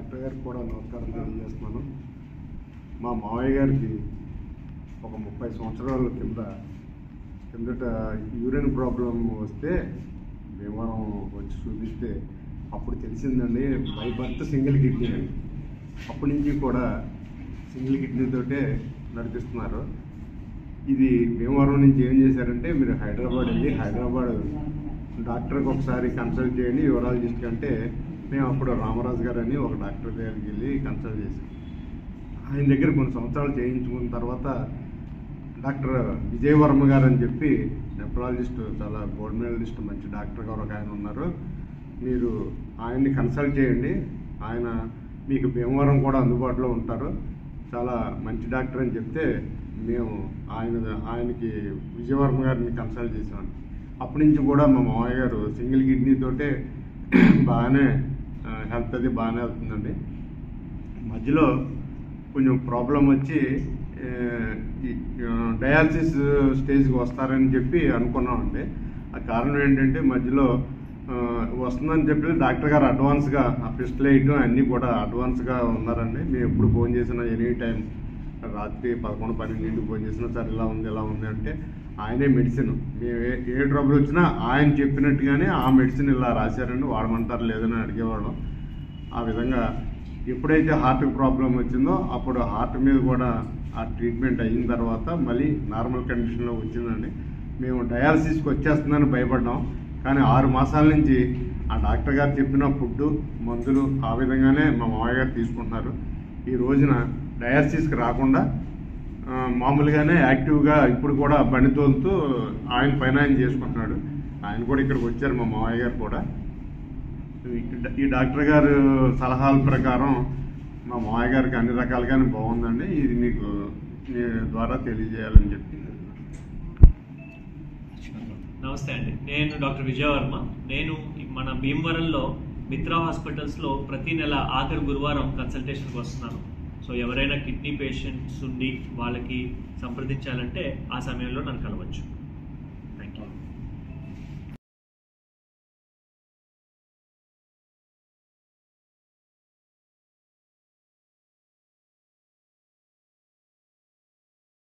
Doctor గారికి కూడా నమస్కారం తెలియజేస్తున్నాను. మా మావయ్య గారికి ఒక 30 సంవత్సరాల కిందట యూరిన్ ప్రాబ్లం వస్తే భీమవరం వచ్చి చూపిస్తే అప్పుడు తెలిసిందండి బై బర్త్ సింగిల్ కిడ్నీ అని. అప్పటి నుంచి కూడా సింగిల్ కిడ్నీతోటే నడిపిస్తున్నారు. ఇది భీమవరం నుంచి ఏం చేశారంటే, మీరు హైదరాబాద్ వెళ్ళి హైదరాబాద్ డాక్టర్కి ఒకసారి కన్సల్ట్ చేయండి యూరాలజిస్ట్ అంటే, మేము అప్పుడు రామరాజు గారు అని ఒక డాక్టర్ దగ్గరికి వెళ్ళి కన్సల్ట్ చేసాం. ఆయన దగ్గర కొన్ని సంవత్సరాలు చేయించుకున్న తర్వాత డాక్టర్ విజయవర్మ గారు అని చెప్పి నెఫ్రాలజిస్ట్, చాలా గోల్డ్ మెడలిస్ట్, మంచి డాక్టర్ గారు ఒక ఆయన ఉన్నారు, మీరు ఆయన్ని కన్సల్ట్ చేయండి, ఆయన మీకు భీమవరం కూడా అందుబాటులో ఉంటారు, చాలా మంచి డాక్టర్ అని చెప్తే మేము ఆయనకి విజయవర్మ గారిని కన్సల్ట్ చేసామండి. అప్పటి నుంచి కూడా మా మామయ్య గారు సింగిల్ కిడ్నీతోటే బాగానే హెల్త్ అది బాగానే అవుతుందండి. మధ్యలో కొంచెం ప్రాబ్లం వచ్చి డయాలసిస్ స్టేజ్కి వస్తారని చెప్పి అనుకున్నామండి. ఆ కారణం ఏంటంటే, మధ్యలో వస్తుందని చెప్పి డాక్టర్ గారు అడ్వాన్స్గా ఆ పిస్టల్ వేయటం అన్నీ కూడా అడ్వాన్స్గా ఉన్నారండి. మేము ఎప్పుడు ఫోన్ చేసినా ఎనీ టైం రాత్రి 11-12 ఫోన్ చేసినా సార్ ఇలా ఉంది అంటే ఆయనే మెడిసిన్, మేము ఏ ట్రబుల్ వచ్చినా ఆయన చెప్పినట్టుగానే ఆ మెడిసిన్ ఇలా రాశారండి, వాడమంటారు లేదని అడిగేవాళ్ళం. ఆ విధంగా ఎప్పుడైతే హార్ట్కి ప్రాబ్లం వచ్చిందో అప్పుడు హార్ట్ మీద కూడా ఆ ట్రీట్మెంట్ అయిన తర్వాత మళ్ళీ నార్మల్ కండిషన్లో వచ్చిందండి. మేము డయాలసిస్కి వచ్చేస్తుందని భయపడ్డాం, కానీ 6 మాసాల నుంచి ఆ డాక్టర్ గారు చెప్పిన ఫుడ్, మందులు ఆ విధంగానే మా మామయ్య గారు తీసుకుంటున్నారు. ఈ రోజున డయాలసిస్కి రాకుండా మామూలుగానే యాక్టివ్గా ఇప్పుడు కూడా బండి తోలుతూ ఆయన పైన ఆయన చేసుకుంటున్నాడు. ఆయన కూడా ఇక్కడికి వచ్చారు, మా మామయ్య గారు కూడా. ఈ డాక్టర్ గారు సలహాల ప్రకారం మా మామయ్య గారికి అన్ని రకాలుగానే బాగుందండి. ఇది మీకు ద్వారా తెలియజేయాలని చెప్పి. నమస్తే అండి, నేను డాక్టర్ విజయవర్మ. నేను మన భీమవరంలో మిత్రా హాస్పిటల్స్లో ప్రతి నెల ఆఖరి గురువారం కన్సల్టేషన్కి వస్తున్నాను. సో ఎవరైనా కిడ్నీ పేషెంట్స్ ఉండి వాళ్ళకి సంప్రదించాలంటే ఆ సమయంలో నన్ను కలవచ్చు.